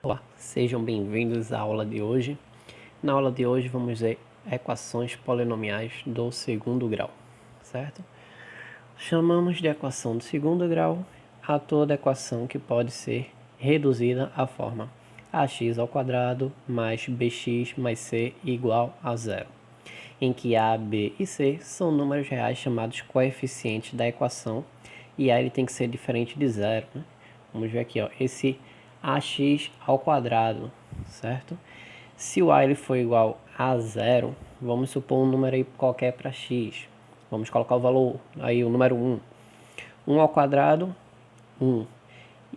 Olá, sejam bem-vindos à aula de hoje. Na aula de hoje vamos ver equações polinomiais do segundo grau, certo? Chamamos de equação do segundo grau a toda equação que pode ser reduzida à forma ax² mais bx mais c igual a zero, em que a, b e c são números reais chamados coeficientes da equação, e a ele tem que ser diferente de zero, né? Vamos ver aqui, ó, esse ax², certo? Se o a ele for igual a zero, vamos supor um número aí qualquer para x. Vamos colocar o valor aí, o número 1. 1² 1.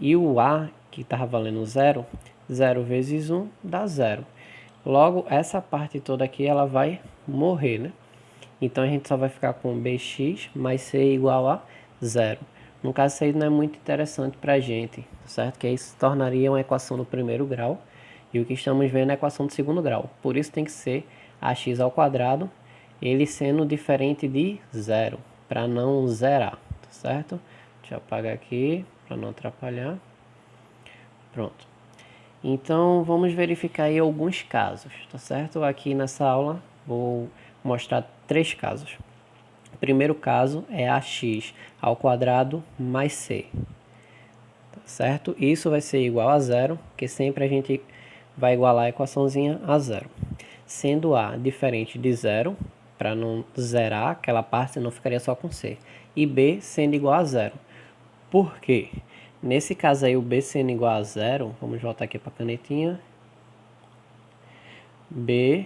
E o a, que estava valendo 0, 0 vezes 1 dá 0. Logo, essa parte toda aqui ela vai morrer, né? Então a gente só vai ficar com bx mais c igual a 0. No caso, isso aí não é muito interessante para a gente, certo? Que isso tornaria uma equação do primeiro grau, e o que estamos vendo é a equação do segundo grau. Por isso tem que ser ax², ele sendo diferente de 0, para não zerar, tá certo? Deixa eu apagar aqui, para não atrapalhar. Pronto. Então, vamos verificar aí alguns casos, tá certo? Aqui nessa aula, vou mostrar 3 casos. O primeiro caso é ax² mais c, tá certo? Isso vai ser igual a zero, porque sempre a gente vai igualar a equaçãozinha a zero. Sendo a diferente de zero, para não zerar aquela parte, senão ficaria só com c. E b sendo igual a zero. Por quê? Nesse caso aí, o b sendo igual a zero, vamos voltar aqui para a canetinha. B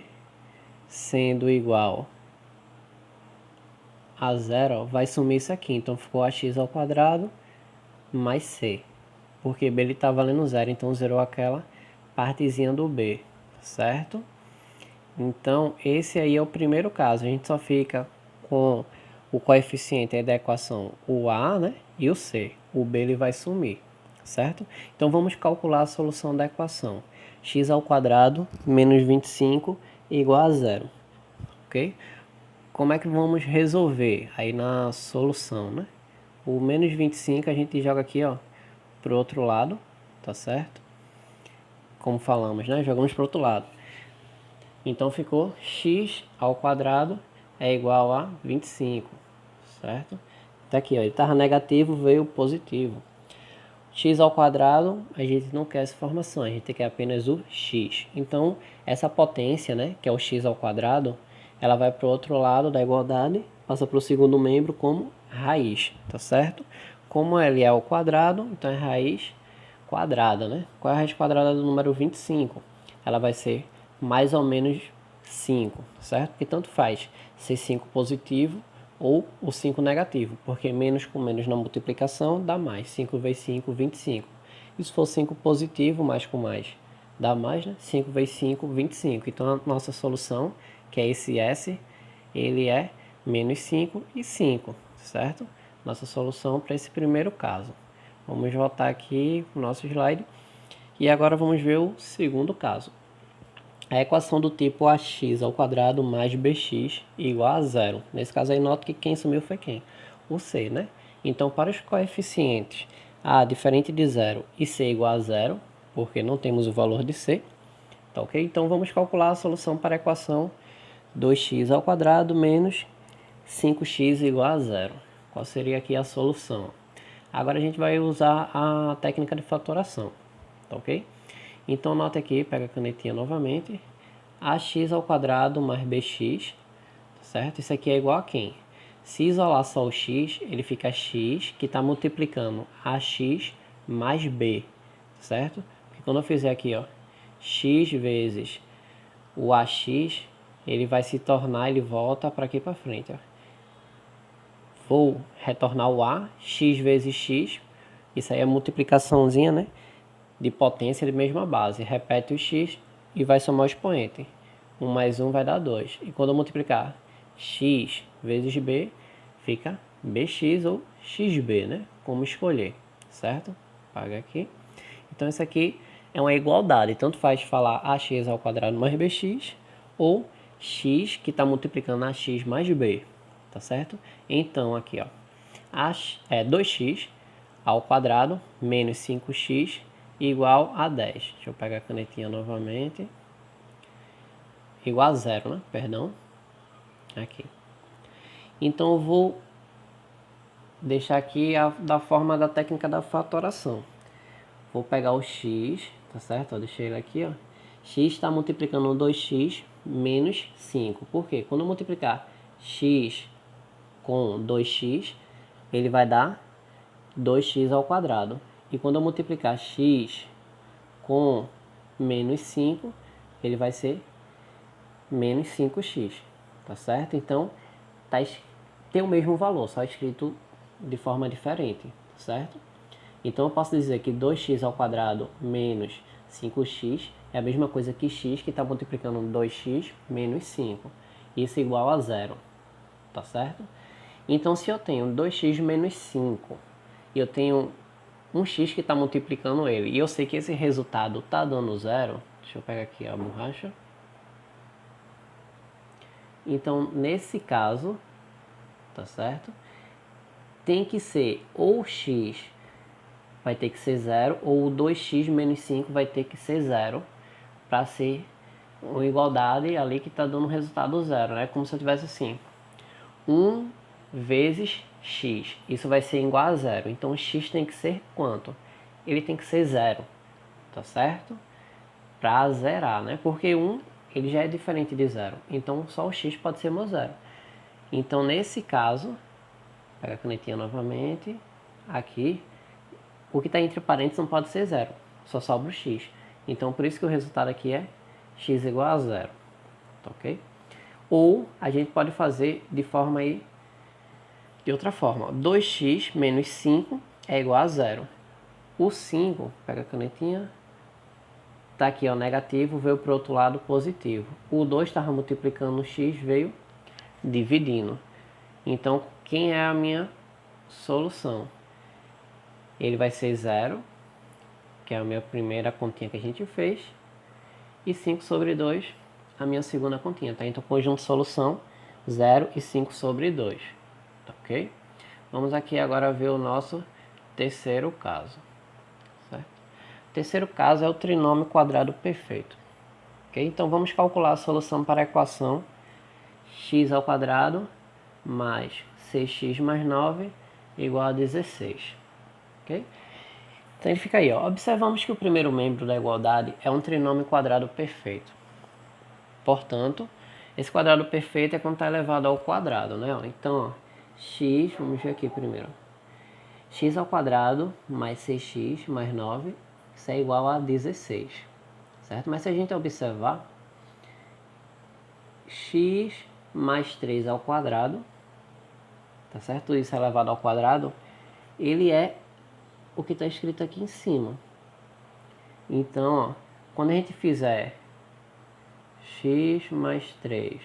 sendo igual a zero, ó, vai sumir isso aqui. Então, ficou ax² mais c. Porque b está valendo zero, então zerou aquela partezinha do b, certo? Então, esse aí é o primeiro caso. A gente só fica com o coeficiente aí da equação, o a, né, e o c. O b ele vai sumir, certo? Então, vamos calcular a solução da equação. x² menos 25 igual a zero, ok? Como é que vamos resolver aí na solução, né? O menos 25 a gente joga aqui, ó, pro outro lado, tá certo? Como falamos, né? Jogamos pro outro lado. Então ficou x² é igual a 25, certo? Tá aqui, ó, ele estava negativo, veio positivo. x² a gente não quer essa formação, a gente quer apenas o x. Então, essa potência, né, que é o x², ela vai para o outro lado da igualdade, passa para o segundo membro como raiz, tá certo? Como ele é ao quadrado, então é raiz quadrada, né? Qual é a raiz quadrada do número 25? Ela vai ser mais ou menos 5, certo? Porque tanto faz ser 5 positivo ou o 5 negativo, porque menos com menos na multiplicação dá mais. 5 vezes 5, 25. E se for 5 positivo, mais com mais, dá mais, né? 5 vezes 5, 25. Então a nossa solução, que é esse S, ele é menos 5 e 5, certo? Nossa solução para esse primeiro caso. Vamos voltar aqui no nosso slide. E agora vamos ver o segundo caso. A equação do tipo ax² mais bx igual a zero. Nesse caso aí, nota que quem sumiu foi quem? O c, né? Então, para os coeficientes a diferente de zero e c igual a zero, porque não temos o valor de c, tá ok? Então, vamos calcular a solução para a equação 2x² menos 5x igual a zero. Qual seria aqui a solução? Agora a gente vai usar a técnica de fatoração, tá ok? Então, nota aqui, pega a canetinha novamente. Ax² mais bx, certo? Isso aqui é igual a quem? Se isolar só o x, ele fica x, que está multiplicando ax mais b, certo? Porque quando eu fizer aqui, ó, x vezes o ax, ele vai se tornar, ele volta para aqui para frente, ó. Vou retornar o a, x vezes x, isso aí é multiplicaçãozinha, né? De potência de mesma base. Repete o x e vai somar o expoente. 1 mais 1 vai dar 2. E quando eu multiplicar x vezes b, fica bx ou xb, né? Como escolher, certo? Paga aqui. Então, isso aqui é uma igualdade. Tanto faz falar ax² mais bx ou x que está multiplicando ax mais b, tá certo? Então, aqui, ó, 2x ao quadrado menos 5x igual a 10. Deixa eu pegar a canetinha novamente. Igual a 0, né? Perdão. Aqui. Então eu vou deixar aqui da forma da técnica da fatoração. Vou pegar o x, tá certo? Eu deixei ele aqui, ó. X está multiplicando 2x menos 5. Por quê? Quando eu multiplicar x com 2x, ele vai dar 2x ao quadrado. E quando eu multiplicar x com menos 5, ele vai ser menos 5x, tá certo? Então, tem o mesmo valor, só escrito de forma diferente, tá certo? Então, eu posso dizer que 2x ao quadrado menos 5x é a mesma coisa que x, que está multiplicando 2x menos 5. Isso é igual a 0, tá certo? Então, se eu tenho 2x menos 5 e eu tenho um x que está multiplicando ele, e eu sei que esse resultado está dando 0, deixa eu pegar aqui a borracha. Então, nesse caso, tá certo? Tem que ser ou x vai ter que ser 0, ou 2x menos 5 vai ter que ser 0, para ser uma igualdade ali que está dando resultado 0, né? Como se eu tivesse assim, 1 vezes x, isso vai ser igual a 0. Então, x tem que ser quanto? Ele tem que ser 0, tá certo? Para zerar, né? Porque 1, ele já é diferente de 0. Então, só o x pode ser meu 0. Então, nesse caso, pega a canetinha novamente, aqui, o que está entre parênteses não pode ser 0, só sobra o x. Então, por isso que o resultado aqui é x igual a 0, tá ok? Ou a gente pode fazer de forma aí, de outra forma, 2x menos 5 é igual a 0. O 5, pega a canetinha, tá aqui, ó, negativo, veio para o outro lado positivo. O 2 estava multiplicando o x, veio dividindo. Então, quem é a minha solução? Ele vai ser 0, que é a minha primeira continha que a gente fez, e 5 sobre 2, a minha segunda continha, tá? Então, conjunto de solução, 0 e 5 sobre 2, tá ok? Vamos aqui agora ver o nosso terceiro caso, certo? O terceiro caso é o trinômio quadrado perfeito, ok? Então, vamos calcular a solução para a equação x ao quadrado mais 6x mais 9 igual a 16, ok? Então ele fica aí, ó. Observamos que o primeiro membro da igualdade é um trinômio quadrado perfeito. Portanto, esse quadrado perfeito é quando está elevado ao quadrado, né? Então, ó, x, vamos ver aqui primeiro. X ao quadrado mais 6x mais 9, isso é igual a 16, certo? Mas se a gente observar, x mais 3 ao quadrado, tá certo? Tudo isso elevado ao quadrado, ele é o que está escrito aqui em cima. Então, ó, quando a gente fizer x mais 3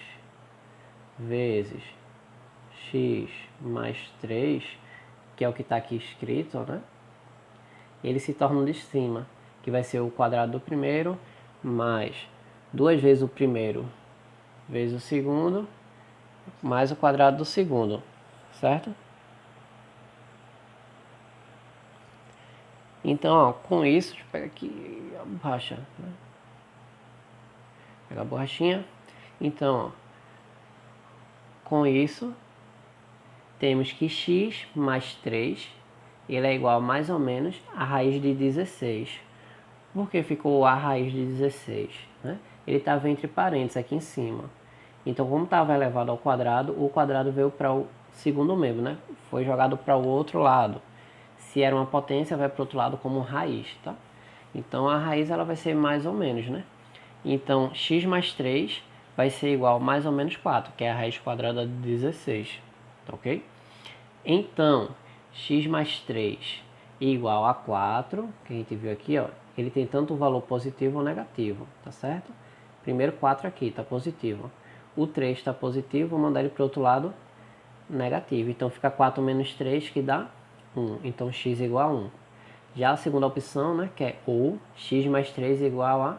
vezes x mais 3, que é o que está aqui escrito, né? Ele se torna o de cima, que vai ser o quadrado do primeiro, mais 2 vezes o primeiro vezes o segundo, mais o quadrado do segundo, certo? Então, ó, com isso, deixa eu pegar aqui a borracha, né? Pegar a borrachinha. Então, ó, com isso, temos que x mais 3, ele é igual mais ou menos a raiz de 16. Por que ficou a raiz de 16? Né? Ele estava entre parênteses aqui em cima. Então, como estava elevado ao quadrado, o quadrado veio para o segundo membro, né? Foi jogado para o outro lado. Se era uma potência, vai para o outro lado como raiz, tá? Então, a raiz ela vai ser mais ou menos, né? Então, x mais 3 vai ser igual a mais ou menos 4, que é a raiz quadrada de 16, tá ok? Então, x mais 3 igual a 4, que a gente viu aqui, ó, ele tem tanto o valor positivo ou negativo, tá certo? Primeiro 4 aqui, está positivo. O 3 está positivo, vou mandar ele para o outro lado negativo. Então, fica 4 menos 3, que dá 1. Então, x igual a 1. Já a segunda opção, né, que é ou x mais 3 igual a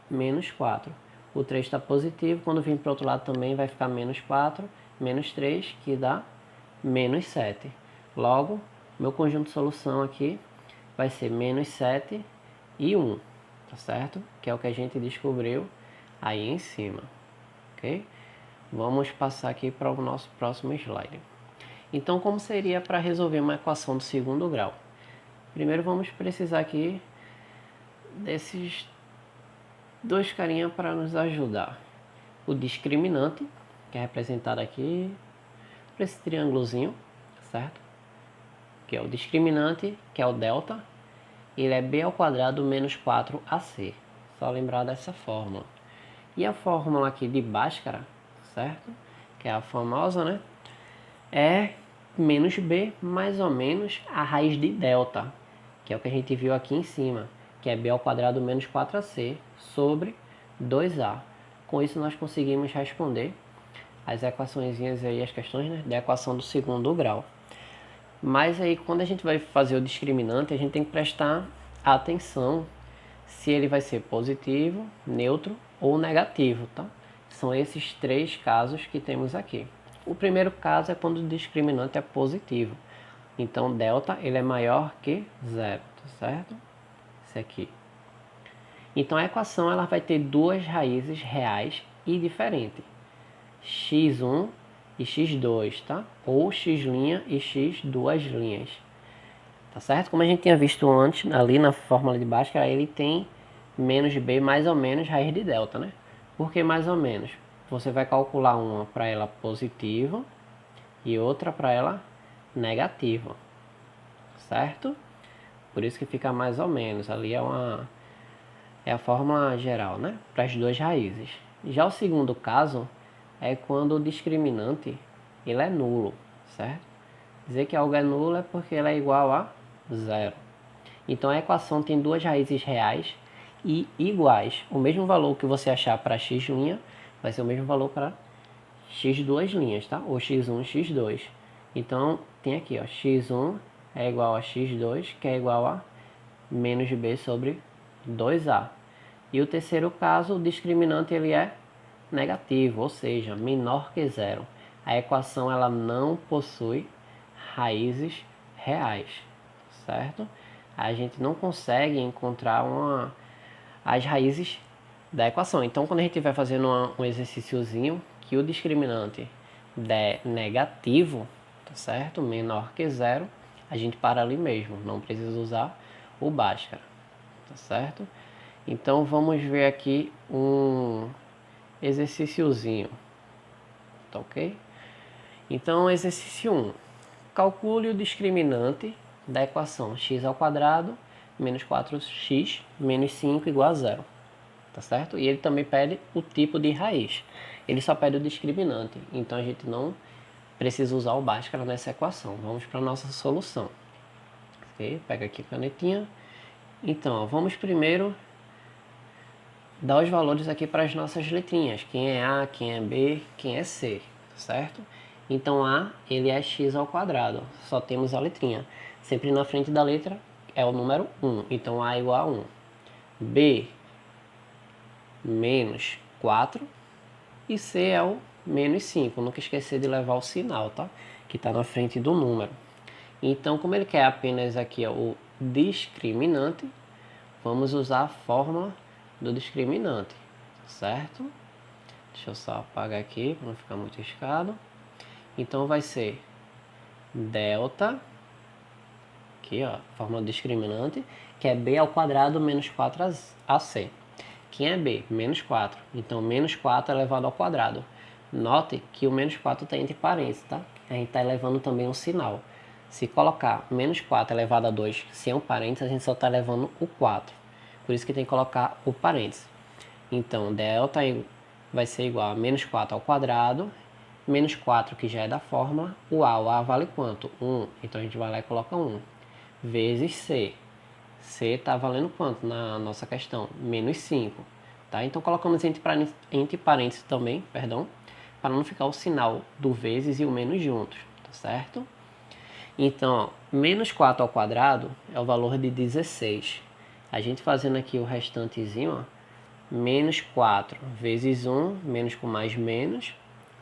menos 4. O 3 está positivo, quando vir para o outro lado também vai ficar menos 4, menos 3, que dá menos 7. Logo, meu conjunto de solução aqui vai ser menos 7 e 1, tá certo? Que é o que a gente descobriu aí em cima, ok? Vamos passar aqui para o nosso próximo slide. Então, como seria para resolver uma equação do segundo grau? Primeiro vamos precisar aqui desses dois carinha para nos ajudar. O discriminante, que é representado aqui por esse triângulozinho, certo? Que é o discriminante, que é o delta, ele é b ao quadrado menos 4ac. Só lembrar dessa fórmula. E a fórmula aqui de Bhaskara, certo? Que é a famosa, né? É menos b mais ou menos a raiz de delta, que é o que a gente viu aqui em cima, que é b ao quadrado menos 4ac sobre 2a. Com isso nós conseguimos responder as equaçõezinhas aí, as questões, né, da equação do segundo grau. Mas aí quando a gente vai fazer o discriminante, a gente tem que prestar atenção se ele vai ser positivo, neutro ou negativo, tá? São esses três casos que temos aqui. O primeiro caso é quando o discriminante é positivo. Então, delta ele é maior que zero, tá certo? Esse aqui. Então, a equação ela vai ter duas raízes reais e diferentes. x1 e x2, tá? Ou x' e x duas linhas. Tá certo? Como a gente tinha visto antes, ali na fórmula de Bhaskara, ele tem menos b mais ou menos raiz de delta, né? Por que mais ou menos? Você vai calcular uma para ela positiva e outra para ela negativa, certo? Por isso que fica mais ou menos. Ali é a fórmula geral, né? Para as duas raízes. Já o segundo caso é quando o discriminante ele é nulo, certo? Dizer que algo é nulo é porque ele é igual a zero. Então a equação tem duas raízes reais e iguais. O mesmo valor que você achar para x' vai ser o mesmo valor para x duas linhas, tá? Ou x1, x2. Então tem aqui, ó, x1 é igual a x2, que é igual a menos b sobre 2a. E o terceiro caso, o discriminante ele é negativo, ou seja, menor que zero. A equação ela não possui raízes reais, certo? A gente não consegue encontrar as raízes da equação. Então, quando a gente vai fazendo um exercíciozinho que o discriminante der negativo, tá certo? Menor que zero, a gente para ali mesmo, não precisa usar o Bhaskara, tá certo? Então, vamos ver aqui um exercíciozinho, tá ok? Então, exercício 1. Calcule o discriminante da equação x ao quadrado menos 4x menos 5 igual a zero. Tá certo? E ele também pede o tipo de raiz. Ele só pede o discriminante. Então a gente não precisa usar o Bhaskara nessa equação. Vamos para a nossa solução. Ok? Pega aqui a canetinha. Então, vamos primeiro dar os valores aqui para as nossas letrinhas. Quem é A, quem é B, quem é C. Certo? Então A, ele é x ao quadrado. Só temos a letrinha. Sempre na frente da letra é o número 1. Então A é igual a 1. B, menos 4. E C é o menos 5. Nunca esquecer de levar o sinal, tá? Que está na frente do número. Então, como ele quer apenas aqui ó, o discriminante, vamos usar a fórmula do discriminante, certo? Deixa eu só apagar aqui para não ficar muito riscado. Então vai ser delta, aqui ó, fórmula discriminante, que é b ao quadrado menos 4ac. Quem é b? Menos 4. Então menos 4 elevado ao quadrado. Note que o menos 4 está entre parênteses, tá? A gente está elevando também um sinal. Se colocar menos 4 elevado a 2 sem um parênteses, a gente só está elevando o 4. Por isso que tem que colocar o parênteses. Então delta vai ser igual a menos 4 ao quadrado, menos 4 que já é da fórmula, o A vale quanto? 1, então a gente vai lá e coloca 1, vezes C. C está valendo quanto na nossa questão? Menos 5, tá? Então colocamos entre parênteses também, perdão, para não ficar o sinal do vezes e o menos juntos, tá certo? Então, ó, menos 4 ao quadrado é o valor de 16. A gente fazendo aqui o restantezinho, ó, menos 4 vezes 1, menos com mais menos,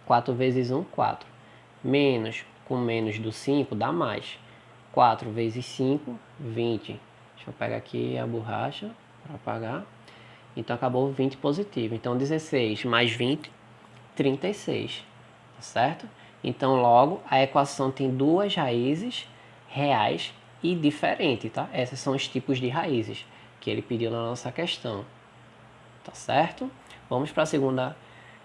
4 vezes 1, 4. Menos com menos do 5 dá mais. 4 vezes 5, 20. Deixa eu pegar aqui a borracha. para apagar. Então acabou 20 positivo. Então 16 mais 20, 36, tá certo? Então logo a equação tem duas raízes reais e diferentes, tá? Esses são os tipos de raízes que ele pediu na nossa questão, tá certo? Vamos para a segunda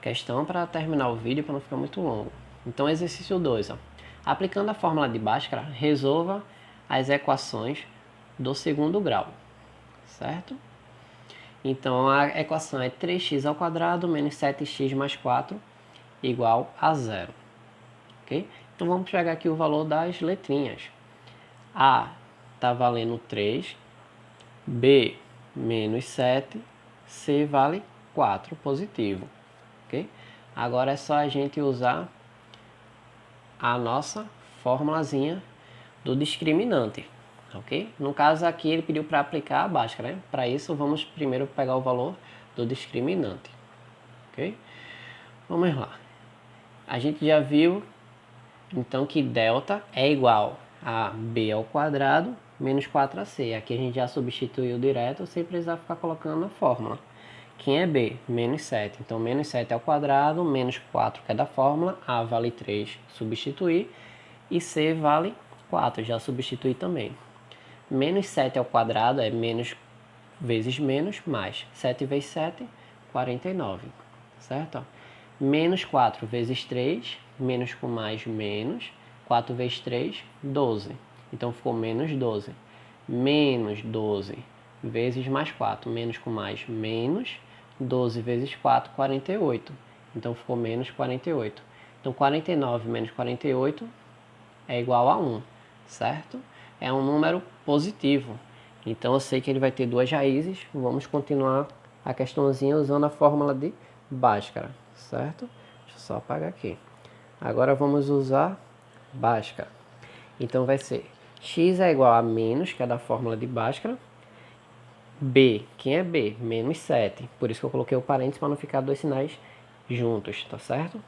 questão para terminar o vídeo para não ficar muito longo. Então exercício 2, ó. Aplicando a fórmula de Bhaskara, resolva as equações do segundo grau, certo? Então a equação é 3x ao quadrado menos 7x mais 4 igual a 0. Ok? Então vamos pegar aqui o valor das letrinhas. A está valendo 3, B menos 7, C vale 4 positivo. Ok? Agora é só a gente usar a nossa formulazinha do discriminante. Ok? No caso aqui ele pediu para aplicar a Bhaskara, né? Para isso vamos primeiro pegar o valor do discriminante. Ok? Vamos lá. A gente já viu então que delta é igual a b ao quadrado menos 4ac. Aqui a gente já substituiu direto sem precisar ficar colocando na fórmula. Quem é b? Menos 7. Então menos 7 ao quadrado, menos 4 que é da fórmula, a vale 3, substituir, e c vale 4, já substituir também. Menos 7 ao quadrado é menos vezes menos, mais 7 vezes 7, 49, certo? Menos 4 vezes 3, menos com mais, menos, 4 vezes 3, 12. Então ficou menos 12. Menos 12 vezes mais 4, menos com mais, menos, 12 vezes 4, 48. Então ficou menos 48. Então 49 menos 48 é igual a 1, certo? É um número positivo. Então eu sei que ele vai ter duas raízes. Vamos continuar a questãozinha usando a fórmula de Bhaskara, certo? Deixa eu só apagar aqui. Agora vamos usar Bhaskara. Então vai ser x é igual a menos, que é da fórmula de Bhaskara. B, quem é B? Menos 7. Por isso que eu coloquei o parênteses para não ficar dois sinais juntos, tá certo?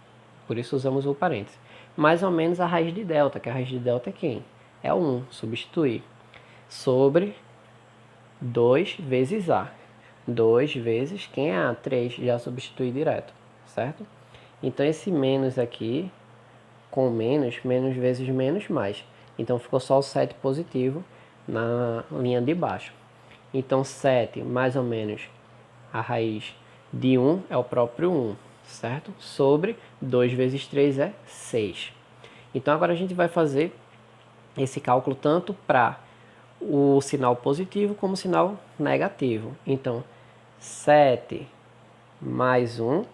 Por isso usamos o parênteses. Mais ou menos a raiz de delta, que a raiz de delta é quem? É o 1, substituir. Sobre 2 vezes A. 2 vezes, quem é A? 3, já substitui direto, certo? Então esse menos aqui, com menos, menos vezes menos, mais. Então ficou só o 7 positivo na linha de baixo. Então 7 mais ou menos a raiz de 1 é o próprio 1, certo? Sobre 2 vezes 3 é 6. Então agora a gente vai fazer esse cálculo tanto para o sinal positivo como o sinal negativo. Então 7 mais 1,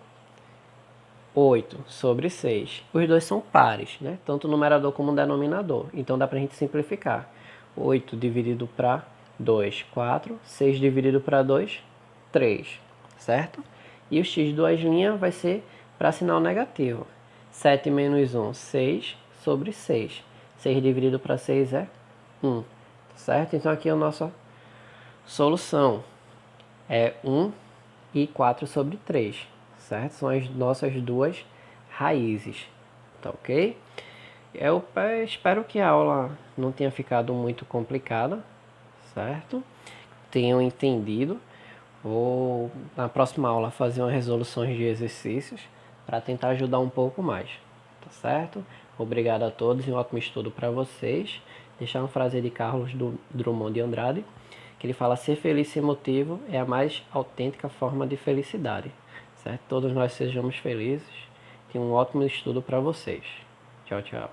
8 sobre 6. Os dois são pares, né? Tanto o numerador como o denominador. Então dá para a gente simplificar. 8 dividido para 2, 4. 6 dividido para 2, 3. Certo? E o x de duas linhas vai ser para sinal negativo. 7 menos 1, 6 sobre 6. 6 dividido para 6 é 1. Certo? Então aqui é a nossa solução. É 1 e 4 sobre 3. Certo? São as nossas duas raízes. Tá ok? Eu espero que a aula não tenha ficado muito complicada. Certo? Tenham entendido. Vou, na próxima aula, fazer umas resoluções de exercícios para tentar ajudar um pouco mais. Tá certo? Obrigado a todos e um ótimo estudo para vocês. Deixar uma frase de Carlos Drummond de Andrade, que ele fala: ser feliz sem motivo é a mais autêntica forma de felicidade. Certo? Todos nós sejamos felizes. E um ótimo estudo para vocês. Tchau, tchau.